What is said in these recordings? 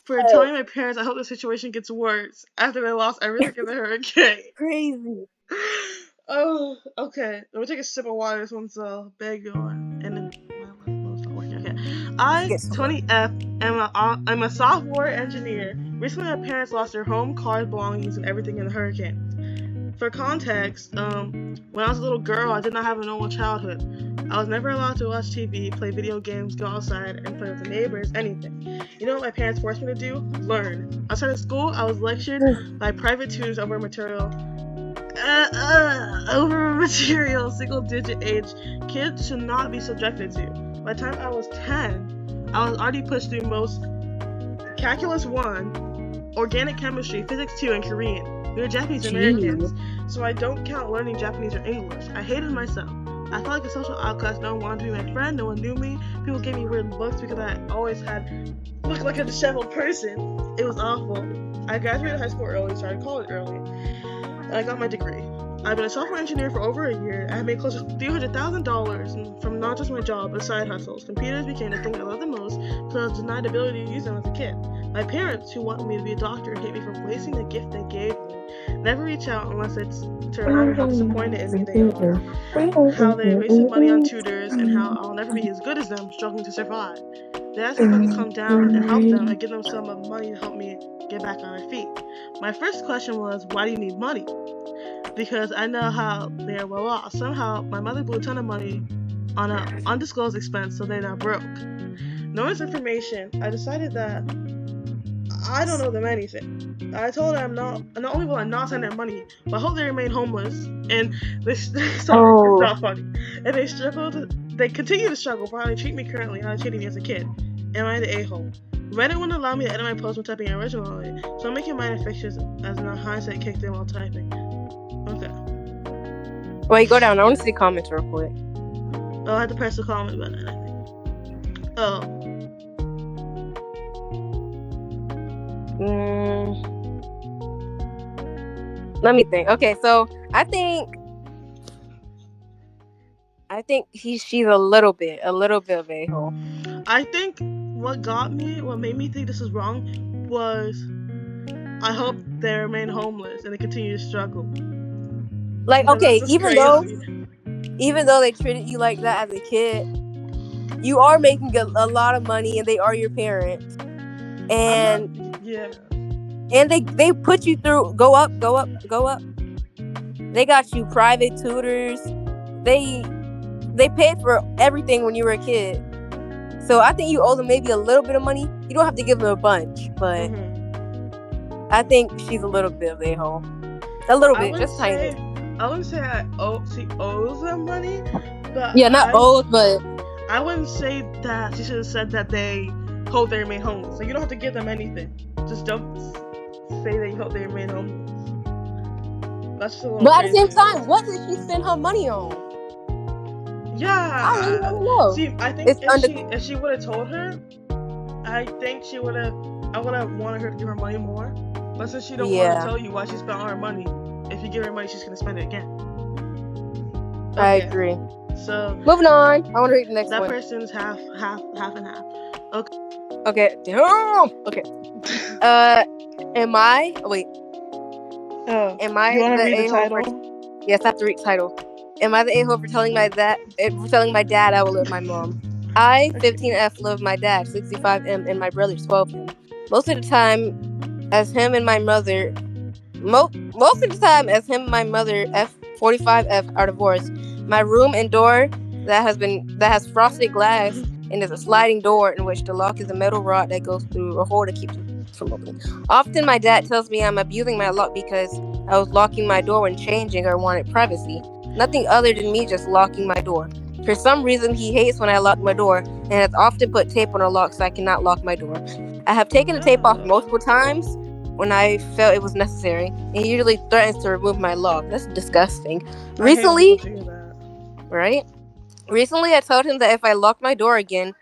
for telling my parents I hope the situation gets worse after they lost everything in the hurricane. Crazy. Oh, okay. Let me take a sip of water. This one's big on, and then my phone's not working. Okay. Let's I, get some. 20F, I'm a software engineer. Recently, my parents lost their home, cars, belongings, and everything in the hurricane. For context, when I was a little girl, I did not have a normal childhood. I was never allowed to watch TV, play video games, go outside, and play with the neighbors, anything. You know what my parents forced me to do? Learn. Outside of school, I was lectured by private tutors over material single-digit age kids should not be subjected to. By the time I was 10, I was already pushed through most Calculus 1, Organic Chemistry, Physics 2, and Korean. We were Japanese Americans, so I don't count learning Japanese or English. I hated myself. I felt like a social outcast. No one wanted to be my friend. No one knew me. People gave me weird looks because I always looked like a disheveled person. It was awful. I graduated high school early, started college early, and I got my degree. I've been a software engineer for over a year. I have made close to $300,000 from not just my job, but side hustles. Computers became the thing I loved the most, so I was denied the ability to use them as a kid. My parents, who wanted me to be a doctor, hate me for wasting the gift they gave me. Never reach out unless it's to remember how disappointed in me they are, how they wasted money on tutors, and how I'll never be as good as them, struggling to survive. They asked me if I could come down and help them and give them some money to help me get back on my feet. My first question was, why do you need money? Because I know how they are well off. Somehow, my mother blew a ton of money on an undisclosed expense, so they're now broke. Knowing this information, I decided that I don't owe them anything. I told them not only will I not send them money, but I hope they remain homeless. And it's not funny. And they continue to struggle for how they treat me currently and how they treated me as a kid. Am I the a-hole? Reddit wouldn't allow me to edit my post when typing originally, so I'm making minor fixtures as my hindsight kicked in while typing. Okay. Wait, go down. I want to see comments real quick. Oh, I had to press the comment button, I think. Oh. Let me think. Okay, so I think she's a little bit of a-hole. I think what made me think this is wrong was I hope they remain homeless and they continue to struggle. Like, okay, even though they treated you like that as a kid, you are making a lot of money and they are your parents. And and they put you through go up. They got you private tutors. They paid for everything when you were a kid. So I think you owe them maybe a little bit of money. You don't have to give them a bunch, but I think she's a little bit of a hole. A little bit, just tiny. I wouldn't say she owes them money, but but I wouldn't say that she should have said that they hope they remain homeless. Like, you don't have to give them anything. Just don't say that you hope they remain homeless. That's just a little. But at the same time, what did she spend her money on? Yeah, I really don't know. See, I think if she would have told her, I think I would have wanted her to give her money more. But since she don't want to tell you why she spent all her money, if you give her money, she's gonna spend it again. Okay. I agree. So moving on. I want to read the next one. That person's half and half. Okay. Okay. Okay. Am I? Wait. Am I the a-hole? Yes, I have to read the title. Am I the a-hole for telling my dad I will live with my mom? I, 15F, live with my dad, 65M, and my brother, 12M. Most of the time, as him and my mother, F, 45F, are divorced. My room and door that has frosted glass, and there's a sliding door in which the lock is a metal rod that goes through a hole to keep it from opening. Often my dad tells me I'm abusing my lock because I was locking my door when changing or wanted privacy. Nothing other than me just locking my door. For some reason, he hates when I lock my door and has often put tape on the lock so I cannot lock my door. I have taken the tape off multiple times when I felt it was necessary, and he usually threatens to remove my lock. That's disgusting. Recently, I told him that if I lock my door again,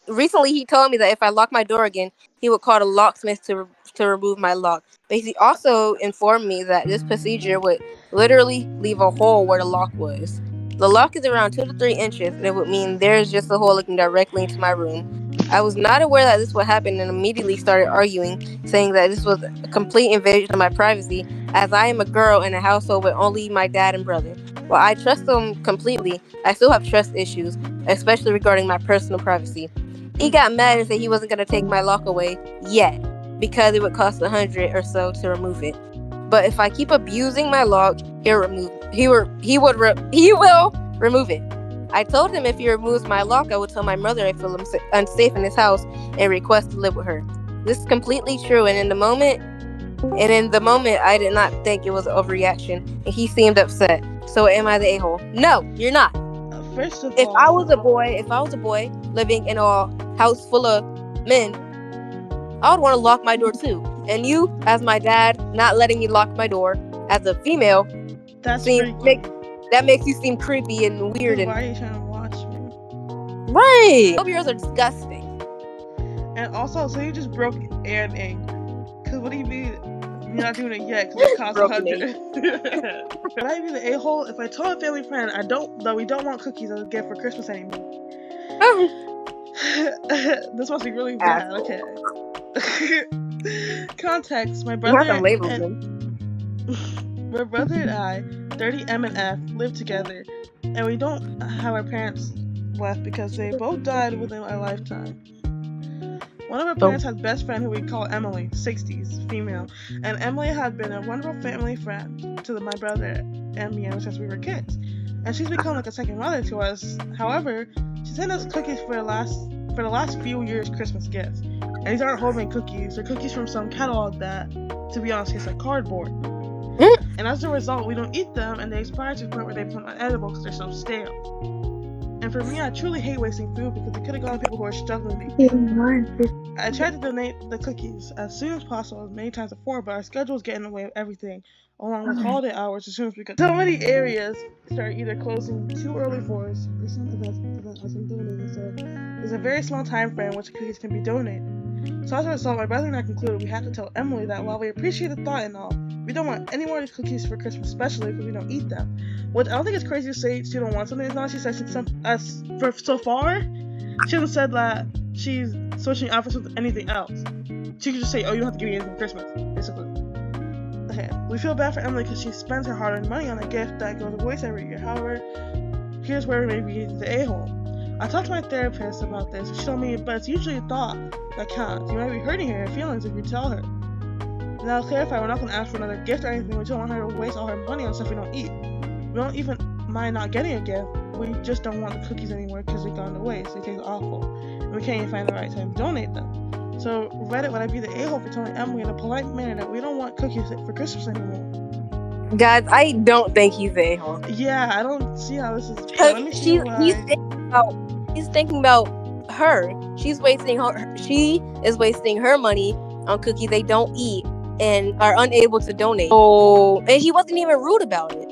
he told me that if I lock my door again, he would call the locksmith to remove my lock. But he also informed me that this procedure would literally leave a hole where the lock was. The lock is around 2 to 3 inches, and it would mean there's just a hole looking directly into my room. I was not aware that this would happen and immediately started arguing, saying that this was a complete invasion of my privacy, as I am a girl in a household with only my dad and brother. While I trust them completely, I still have trust issues, especially regarding my personal privacy. He got mad and said he wasn't going to take my lock away yet, because it would cost $100 or so to remove it. But if I keep abusing my lock, he will remove it. I told him if he removes my lock, I would tell my mother I feel unsafe in his house and request to live with her. This is completely true, and in the moment, I did not think it was an overreaction, and he seemed upset. So am I the a-hole? No, you're not. First of If all, I was a boy living in a house full of men, I would want to lock my door too. And you, as my dad, not letting me lock my door as a female, that's that makes you seem creepy and weird. Why are you trying to watch me? Right. 12 years are disgusting. And also, so you just broke and ink. Because what do you mean you're not doing it yet? Because it costs $100. Would I be the a-hole if I told a family friend that we don't want cookies as a gift for Christmas anymore? This must be really bad. Okay. Context: my brother and I, 30 M and F, live together, and we don't have our parents left because they both died within our lifetime. One of our parents had a best friend who we call Emily, 60s, female, and Emily had been a wonderful family friend to my brother and me since we were kids, and she's become like a second mother to us. However, she sent us cookies for the last few years' Christmas gifts, and these aren't homemade cookies. They're cookies from some catalog that, to be honest, tastes like cardboard. And as a result, we don't eat them, and they expire to the point where they become unedible because they're so stale. And for me, I truly hate wasting food because it could have gone to people who are struggling. I tried to donate the cookies as soon as possible, many times before, but our schedule was getting in the way of everything, along with holiday hours as soon as we could. So many areas start either closing too early for us, or some events as I'm donating, so there's a very small time frame in which cookies can be donated. So as a result, my brother and I concluded we had to tell Emily that while we appreciate the thought and all, we don't want any more of these cookies for Christmas, especially because we don't eat them. Which I don't think it's crazy to say she don't want something. It's not. She said for so far, she hasn't said that she's switching outfits with anything else. She could just say, "Oh, you don't have to give me anything for Christmas," basically. Okay, we feel bad for Emily because she spends her hard-earned money on a gift that goes to waste every year. However, here's where we may be the a-hole. I talked to my therapist about this, and she told me, but it's usually a thought that counts. You might be hurting her feelings if you tell her. And I'll clarify, we're not going to ask for another gift or anything. We don't want her to waste all her money on stuff we don't eat. We don't even mind not getting a gift. We just don't want the cookies anymore because they've gone to waste. They taste awful. And we can't even find the right time to donate them. So, Reddit, would I be the a-hole for telling Emily in a polite manner that we don't want cookies for Christmas anymore? Guys, I don't think he's the a-hole. Yeah, I don't see how this is. He's thinking about her. She is wasting her money on cookies they don't eat and are unable to donate. Oh, and he wasn't even rude about it.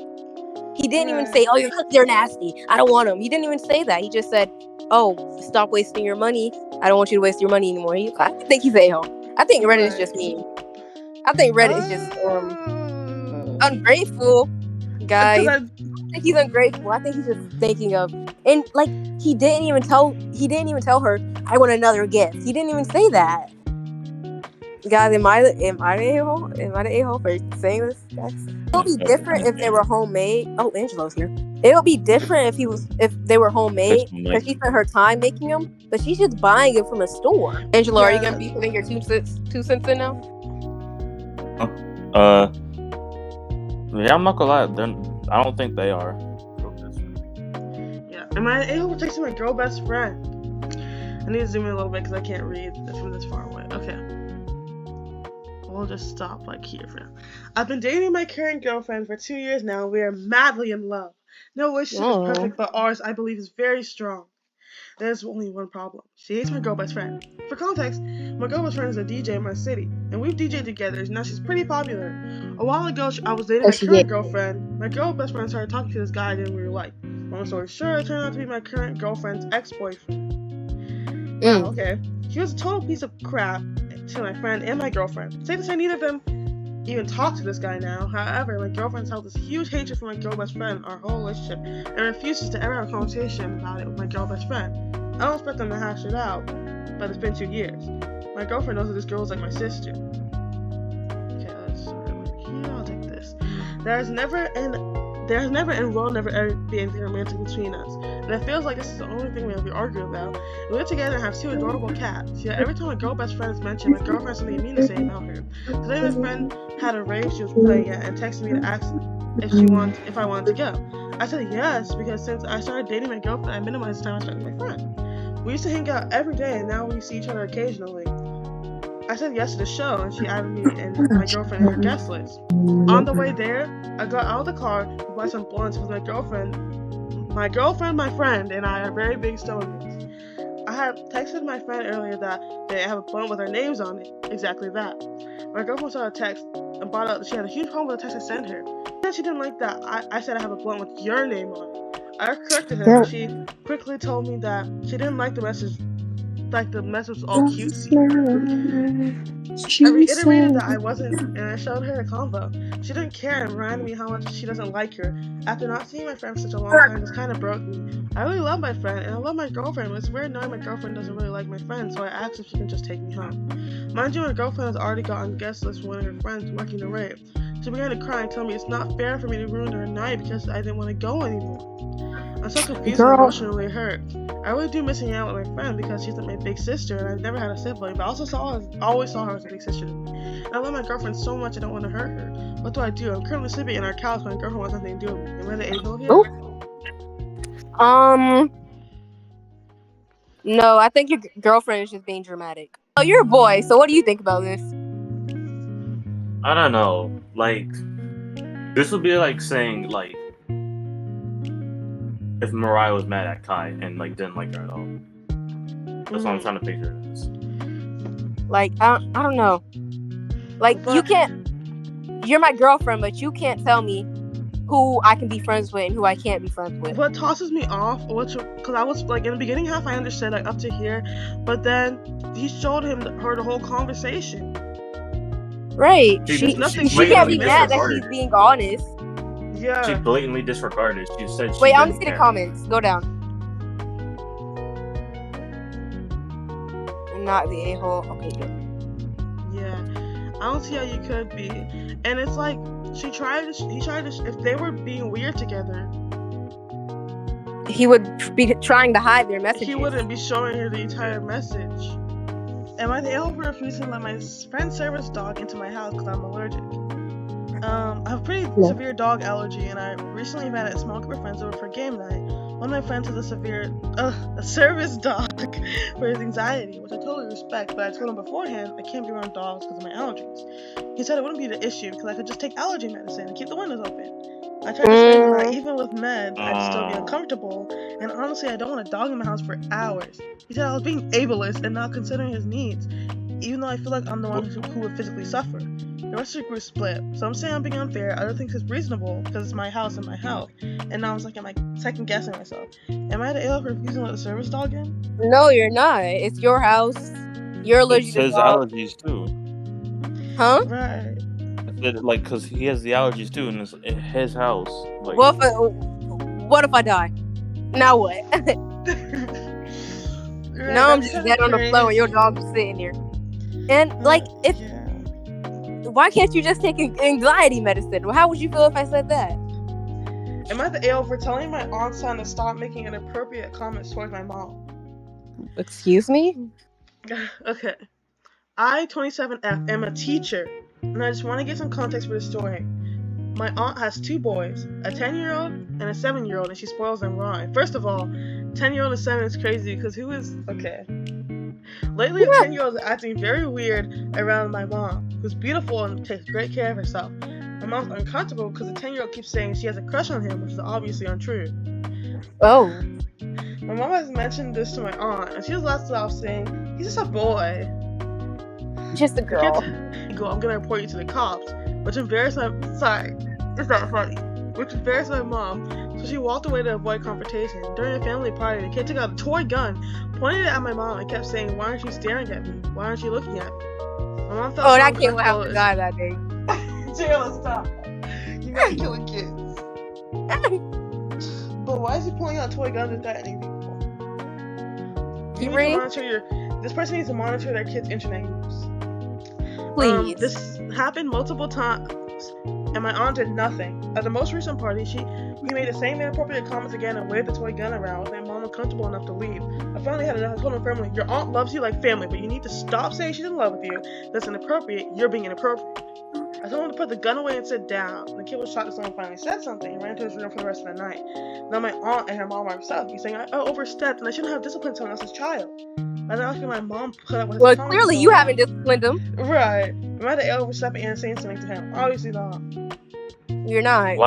He didn't even say, "Oh, your cookies are nasty. I don't want them." He didn't even say that. He just said, "Oh, stop wasting your money. I don't want you to waste your money anymore." I think he's a-hole. I think Reddit is just mean. I think Reddit is just ungrateful, guys. I think he's ungrateful. I think he's just thinking of, and like he didn't even tell her, "I want another gift." He didn't even say that. Guys, am I the a-hole? Am I the a-hole for saying this? Guys? It'll be different if they were homemade. Oh, Angelo's here. It'll be different if they were homemade because she spent her time making them, but she's just buying them from a store. Angelo, are you gonna be putting your 2 cents in now? Yeah, I'm not gonna lie. I don't think they are. Yeah, am I the a-hole for texting my girl best friend? I need to zoom in a little bit because I can't read from this far away. Okay. We'll just stop like here for now. I've been dating my current girlfriend for 2 years now. We are madly in love. No relationship is perfect, but ours, I believe, is very strong. There's only one problem. She hates my girl best friend. For context, my girl best friend is a DJ in my city, and we've DJed together, and now she's pretty popular. A while ago, I was dating my current girlfriend. My girl best friend started talking to this guy I didn't really like. Long story short, it turned out to be my current girlfriend's ex-boyfriend. Wow, okay. He was a total piece of crap to my friend and my girlfriend. Safe to say neither of them even talk to this guy now. However, my girlfriend's held this huge hatred for my girl best friend our whole relationship and refuses to ever have a conversation about it with my girl best friend. I don't expect them to hash it out, but it's been 2 years. My girlfriend knows that this girl is like my sister. Okay, let's here. I'll take this. There has never and will never ever be anything romantic between us. And it feels like this is the only thing we argue about. We live together and have 2 adorable cats. Yet every time a girl best friend is mentioned, my girlfriend has something mean to say about her. Today my friend had a rave she was playing at and texted me to ask if I wanted to go. I said yes, because since I started dating my girlfriend, I minimized the time I spent with my friend. We used to hang out every day, and now we see each other occasionally. I said yes to the show, and she added me and my girlfriend in her guest list. On the way there, I got out of the car to buy some blunts because my girlfriend, my friend, and I are very big stoners. I had texted my friend earlier that they have a blunt with our names on it. Exactly that. My girlfriend saw a text and brought out that she had a huge problem with the text I sent her. She said she didn't like that I said I have a blunt with your name on it. I corrected her, but she quickly told me that she didn't like the message. Like the message was all cutesy. I reiterated that I wasn't, and I showed her a combo. She didn't care and reminded me how much she doesn't like her. After not seeing my friend for such a long time, this kind of broke me. I really love my friend, and I love my girlfriend, but it's weird knowing my girlfriend doesn't really like my friend, so I asked if she can just take me home. Mind you, my girlfriend has already got on the guest list for one of her friends working the rave. She began to cry and tell me it's not fair for me to ruin her night because I didn't want to go anymore. I'm so confused and emotionally hurt. I really do missing out with my friend because she's like my big sister and I've never had a sibling, but I also always saw her as a big sister to me. And I love my girlfriend so much I don't want to hurt her. What do I do? I'm currently sleeping in our couch when my girlfriend wants nothing to do with me. Am I the a-hole here? No, I think your girlfriend is just being dramatic. Oh, you're a boy, so what do you think about this? I don't know. Like, this would be like saying, like, if Mariah was mad at Kai and, like, didn't like her at all. That's what I'm trying to picture it as. Like, I don't know. Like, you can't... You're my girlfriend, but you can't tell me who I can be friends with and who I can't be friends with. What tosses me off, because I was, like, in the beginning half, I understood, like, up to here, but then he showed her the whole conversation. Right. She can't be mad that he's being honest. Yeah. She blatantly disregarded. She said she Wait, I want to see the comments. Go down. Not the a-hole. Okay, good. Yeah. I don't see how you could be. And it's like, he tried to, if they were being weird together, he would be trying to hide their messages. He wouldn't be showing her the entire message. Am I the a-hole for refusing to let my friend's service dog into my house because I'm allergic? I have a pretty severe dog allergy, and I recently invited a small group of friends over for game night. One of my friends has a service dog for his anxiety, which I totally respect, but I told him beforehand I can't be around dogs because of my allergies. He said it wouldn't be the issue because I could just take allergy medicine and keep the windows open. I tried to explain that even with meds, I'd still be uncomfortable, and honestly, I don't want a dog in my house for hours. He said I was being ableist and not considering his needs, even though I feel like I'm the one who would physically suffer. The rest of the group split. Some say I'm being unfair, others think it's reasonable because it's my house and my health. And now I'm like second guessing myself. Am I the a-hole for refusing to let the service dog in? No, you're not. It's your house. You're allergic to dogs. It says allergies too. Huh? Right. Like, because he has the allergies too, and it's in his house. Like, what if I die? Now what? Now I'm just dead on the floor and your dog's sitting here. And like, why can't you just take anxiety medicine? How would you feel if I said that? Am I the a-hole for telling my aunt son to stop making inappropriate comments towards my mom? Excuse me? Okay. I, 27F, am a teacher, and I just want to get some context for the story. My aunt has 2 boys, a 10-year-old and a 7-year-old, and she spoils them rotten. First of all, 10-year-old and 7 is crazy because who is... Okay. Lately, the 10-year-old is acting very weird around my mom, who's beautiful and takes great care of herself. My mom's uncomfortable because the 10-year-old keeps saying she has a crush on him, which is obviously untrue. Oh. My mom has mentioned this to my aunt, and she just laughs it off saying, he's just a boy. Just a girl. I'm gonna report you to the cops, which embarrassed my... Sorry, it's not funny. Which embarrassed my mom, so she walked away to avoid confrontation. During a family party, the kid took out a toy gun, pointed it at my mom, and kept saying, why aren't you staring at me? Why aren't you looking at me? My mom felt that kid will have to die that day. Jayla, stop. You gotta kill kids. But why is he pulling out toy guns and threatening people? Keep reading. This person needs to monitor their kids' internet use. Please. This happened multiple times, and my aunt did nothing. At the most recent party, he made the same inappropriate comments again and waved the toy gun around with my mom uncomfortable enough to leave. I finally I told my family, your aunt loves you like family, but you need to stop saying she's in love with you. That's inappropriate. You're being inappropriate. I told him to put the gun away and sit down. The kid was shocked that someone finally said something and ran to his room for the rest of the night. Now my aunt and her mom are upset. He's saying I overstepped and I shouldn't have disciplined someone else's child. I'm asking my mom to put up with his comments. Well, clearly you haven't disciplined him. Right. Am I the overstepping and saying something to him? Obviously not. You're not.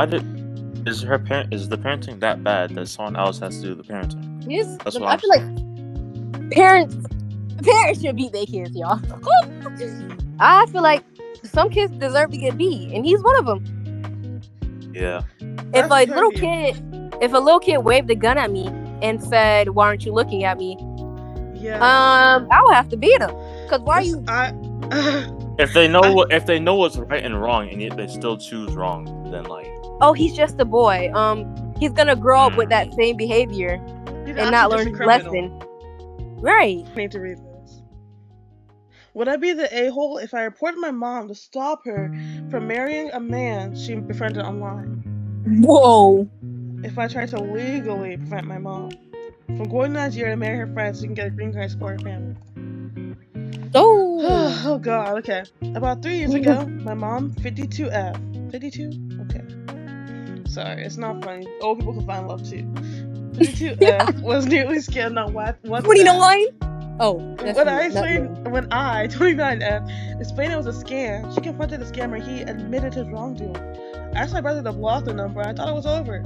Is the parenting that bad that someone else has to do the parenting? Yes. That's what I feel like parents should beat their kids, y'all. I feel like some kids deserve to get beat, and he's one of them. Yeah. If a little kid waved a gun at me and said, "Why aren't you looking at me?" Yeah. I would have to beat him. Cause why are you? If they know what's right and wrong, and yet they still choose wrong, then like. Oh, he's just a boy. He's gonna grow up with that same behavior and not learn his lesson. Right. I need to read this. Would I be the a-hole if I reported my mom to stop her from marrying a man she befriended online? Whoa. If I tried to legally prevent my mom from going to Nigeria to marry her friend so she can get a green card and support her family. Oh. Oh God, okay. About 3 years ago, my mom, 52F. 52? Okay. Sorry, it's not funny. Old people can find love too. 52F was nearly scared on what 29? Oh, when I, 29F, explained it was a scam, she confronted the scammer. He admitted his wrongdoing. I asked my brother to block the number. I thought it was over.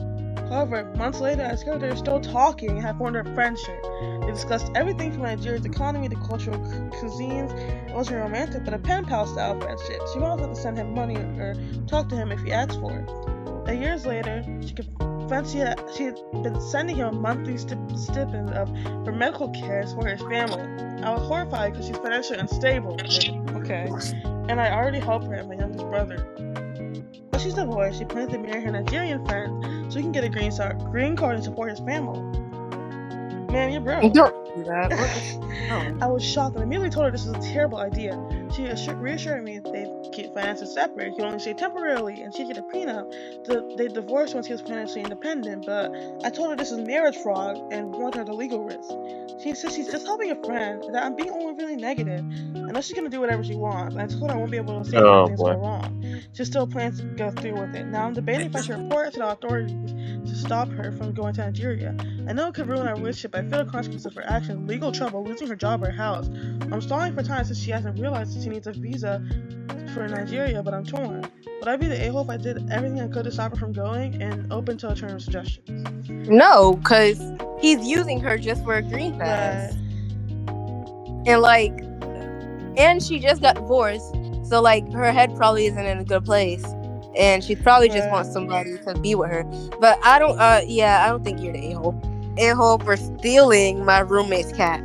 However, months later, I discovered they were still talking and had formed a friendship. They discussed everything from Nigeria's economy to cultural cuisines. It wasn't romantic, but a pen pal style friendship. She would also have to send him money or talk to him if he asked for it. Years later, she confessed she had been sending him a monthly stipend for medical care for his family. I was horrified because she's financially unstable. Okay. And I already helped her and my youngest brother. But she's divorced. She plans to marry her Nigerian friend so he can get a green card and support his family. Man, you're broke. Don't do that. I was shocked and immediately told her this was a terrible idea. She reassured me that they keep finances separate. He only stay temporarily, and she'd get a prenup. They divorced once he was financially independent, but I told her this is marriage fraud and warned her the legal risk. She says she's just helping a friend, that I'm being overly negative. I know she's gonna do whatever she wants. I told her I won't be able to say anything's wrong. She still plans to go through with it. Now I'm debating if I should report it to the authorities to stop her from going to Nigeria. I know it could ruin our relationship, but I feel the consequences of her action, legal trouble, losing her job or house. I'm stalling for time since she hasn't realized that she needs a visa for Nigeria, but I'm torn. Would I be the a-hole if I did everything I could to stop her from going, and open to alternative suggestions? No, because he's using her just for a green pass. Right. And she just got divorced, so her head probably isn't in a good place. And she probably just wants somebody to be with her. But I don't think you're the a-hole. A-hole for stealing my roommate's cat.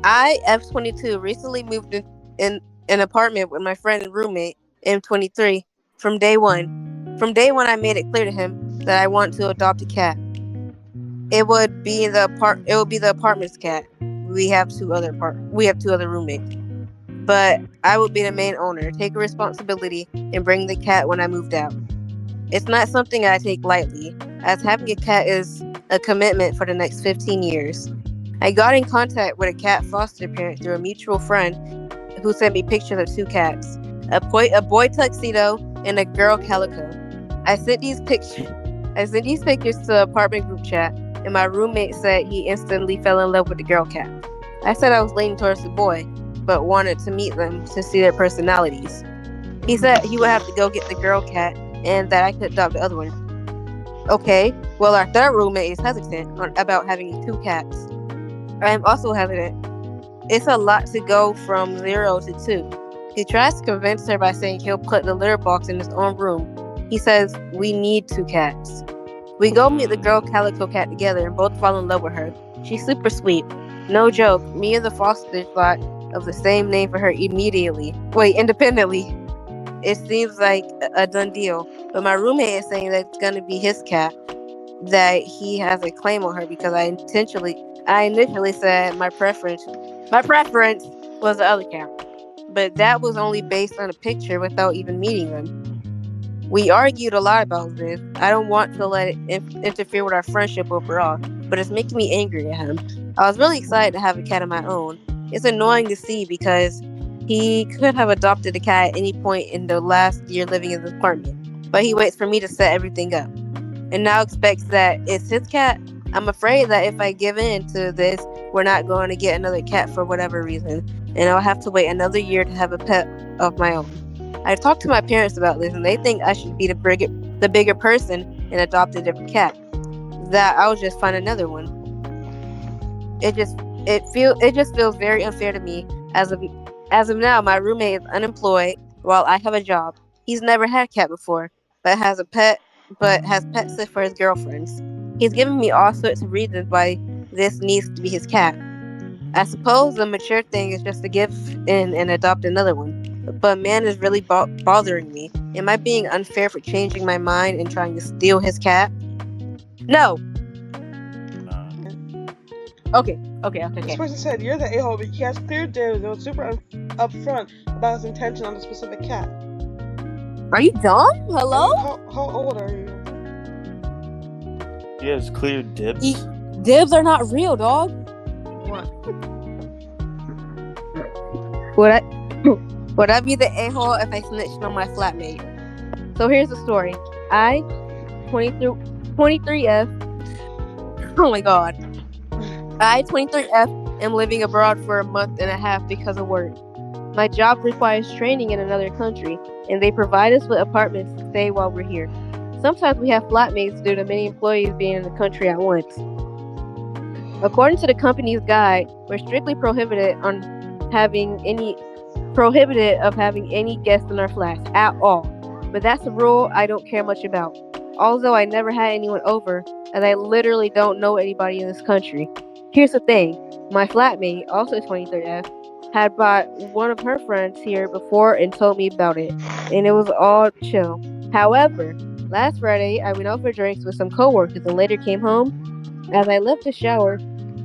I, F22, recently moved in an apartment with my friend and roommate, M23, from day one. From day one, I made it clear to him that I want to adopt a cat. It would be the apartment's cat. We have two other roommates. But I would be the main owner, take responsibility, and bring the cat when I moved out. It's not something I take lightly, as having a cat is a commitment for the next 15 years. I got in contact with a cat foster parent through a mutual friend who sent me pictures of two cats, a boy tuxedo and a girl calico. I sent these pictures to the apartment group chat, and my roommate said he instantly fell in love with the girl cat. I said I was leaning towards the boy, but wanted to meet them to see their personalities. He said he would have to go get the girl cat and that I could adopt the other one. Okay, well, our third roommate is hesitant about having two cats. I am also hesitant. It's a lot to go from 0 to 2. He tries to convince her by saying he'll put the litter box in his own room. He says we need 2 cats. We go meet the girl calico cat together and both fall in love with her. She's super sweet. No joke, me and the foster thought of the same name for her independently. It seems like a done deal, but my roommate is saying that it's gonna be his cat, that he has a claim on her because I I initially said my preference was the other cat, but that was only based on a picture without even meeting them. We argued a lot about this. I don't want to let it interfere with our friendship overall, but it's making me angry at him. I was really excited to have a cat of my own. It's annoying to see because he could have adopted a cat at any point in the last year living in this apartment, but he waits for me to set everything up and now expects that it's his cat. I'm afraid that if I give in to this, we're not going to get another cat for whatever reason, and I'll have to wait another year to have a pet of my own. I talked to my parents about this, and they think I should be the bigger person and adopt a different cat. That I'll just find another one. It just feels very unfair to me. As of now, my roommate is unemployed while I have a job. He's never had a cat before, but has pet sit for his girlfriends. He's given me all sorts of reasons why this needs to be his cat. I suppose the mature thing is just to give in and adopt another one. But man is really bothering me. Am I being unfair for changing my mind and trying to steal his cat? No. Okay. This person said, you're the a-hole, but he has clear dibs and was super upfront about his intention on the specific cat. Are you dumb? Hello? How old are you? He has clear dibs? Dibs are not real, dog. What? Would I be the a-hole if I snitched on my flatmate? So here's the story. I, 23F, oh my god. I, 23F, am living abroad for a month and a half because of work. My job requires training in another country, and they provide us with apartments to stay while we're here. Sometimes we have flatmates due to many employees being in the country at once. According to the company's guide, we're strictly prohibited of having any guests in our flats at all. But that's a rule I don't care much about. Although I never had anyone over, as I literally don't know anybody in this country. Here's the thing, my flatmate, also 23F, had brought one of her friends here before and told me about it, and it was all chill. However, last Friday, I went out for drinks with some coworkers and later came home. As I left the shower,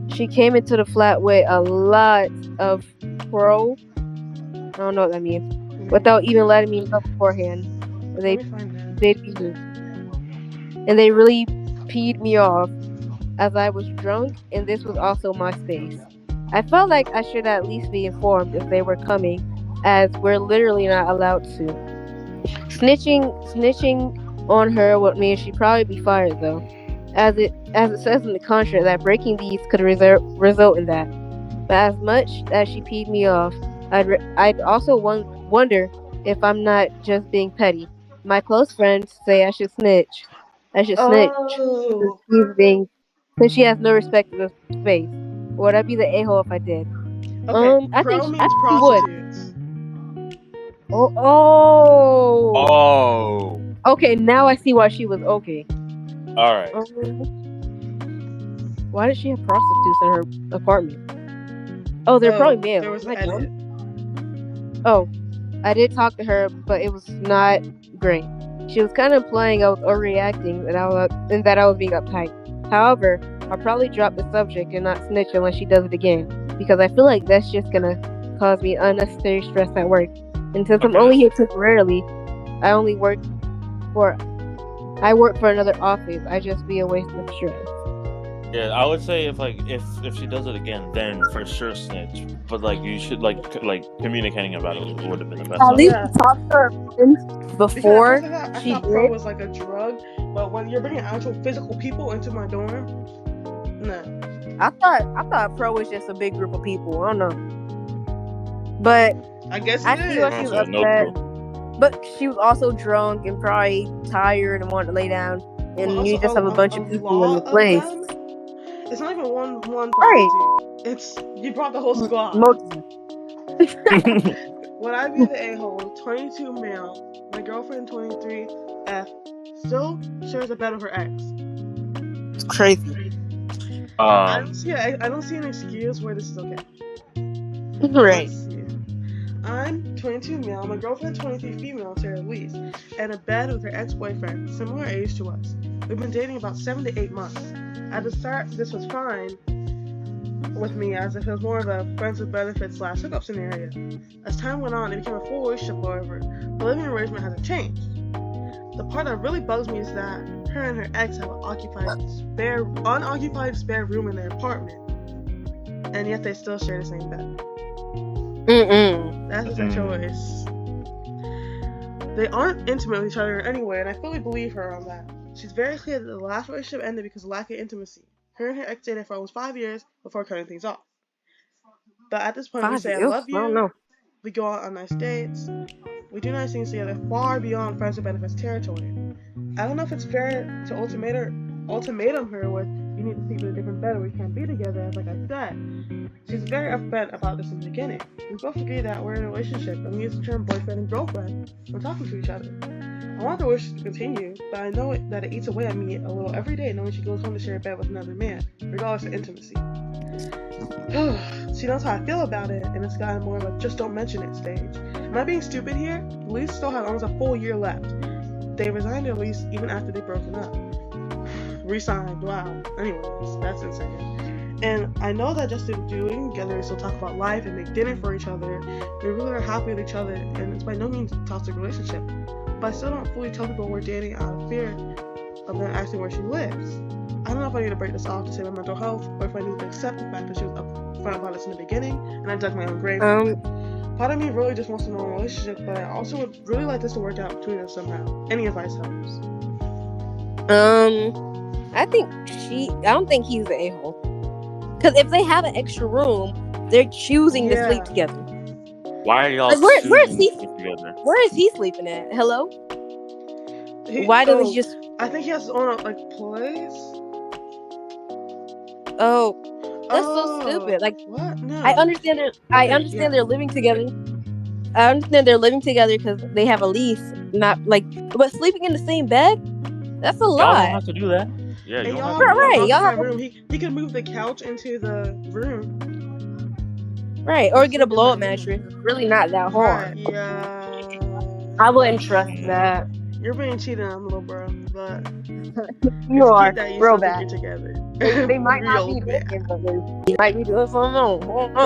she came into the flat with a lot of I don't know what that means, without even letting me know beforehand. They really peed me off, as I was drunk, and this was also my space. I felt like I should at least be informed if they were coming, as we're literally not allowed to. Snitching on her would mean she'd probably be fired, though, as it says in the contract that breaking these could result in that. But as much as she peed me off, I'd also wonder if I'm not just being petty. My close friends say I should snitch. Oh. Since she has no respect for the space. Would I be the a-hole if I did? Okay, I pro think means she prostitutes. would. Oh. Okay, now I see why she was okay. Alright. Why did she have prostitutes in her apartment? Oh, they're probably male. There was an edit. Oh, I did talk to her, but it was not great. She was kind of implying I was overreacting and that I was being uptight. However, I'll probably drop the subject and not snitch unless she does it again, because I feel like that's just gonna cause me unnecessary stress at work. And since I'm only here temporarily, I work for another office. I just be a waste of stress. Yeah, I would say if she does it again, then for sure snitch. But you should communicating about it would have been the best. At least talk to her before she did. I thought pro was like a drug, but when you're bringing actual physical people into my dorm, no. I thought pro was just a big group of people. I don't know, but I guess I see why she was upset. But she was also drunk and probably tired and wanted to lay down. And you just have a bunch of people in the place. It's not even one prostitute. It's you brought the whole squad. Would I be the a-hole? 22 male. My girlfriend 23F still shares a bed with her ex. It's crazy. I don't see an excuse where this is okay. Right. I'm 22 male, my girlfriend 23 female, Sarah Louise, and a bed with her ex-boyfriend, similar age to us. We've been dating about 7 to 8 months. At the start, this was fine, with me as if it was more of a friends with benefits / hookup scenario. As time went on, it became a full relationship, however. The living arrangement hasn't changed. The part that really bugs me is that her and her ex have an unoccupied spare room in their apartment, and yet they still share the same bed. That's a choice. They aren't intimate with each other anyway, and I fully believe her on that. She's very clear that the last relationship ended because of lack of intimacy. Her and her ex dated for almost 5 years before cutting things off. But at this point, we say I love you. I don't know. We go out on nice dates. We do nice things together far beyond friends with benefits territory. I don't know if it's fair to ultimatum her with you need to sleep in a different bed or we can't be together, as like I said. She's very upfront about this in the beginning. We both agree that we're in a relationship and we use the term boyfriend and girlfriend when talking to each other. I want the relationship to continue, but I know that it eats away at me a little every day knowing she goes home to share a bed with another man, regardless of intimacy. She knows how I feel about it, and it's gotten more of a just don't mention it stage. Am I being stupid here? The lease still has almost a full year left. They resigned their lease even after they'd broken up. Resigned, wow. Anyways, that's insane. And I know that just to do living together is to talk about life and make dinner for each other. We really are happy with each other, and it's by no means a toxic relationship. But I still don't fully tell people we're dating out of fear of them asking where she lives. I don't know if I need to break this off to save my mental health, or if I need to accept the fact that she was upfront about this in the beginning, and I dug my own grave. Part of me really just wants a normal relationship, but I also would really like this to work out between us somehow. Any advice helps. I don't think he's the a-hole. Because if they have an extra room, they're choosing to sleep together. Why are y'all where is he together? Where is he sleeping at? Hello? Why does he just... I think he has his own, place. Oh, that's so stupid. Like, what? No. I understand they're living together. I understand they're living together because they have a lease, not like, but sleeping in the same bed? That's a lot. Y'all don't have to do that. Yeah, you don't have to. Right. Y'all have room. He could move the couch into the room. Right, or get a blow-up mattress. It's really not that hard. Right, yeah. I wouldn't trust that. You're being cheated on, little bro, but you are real bad. Together. They might not be doing it, but they might be doing something wrong.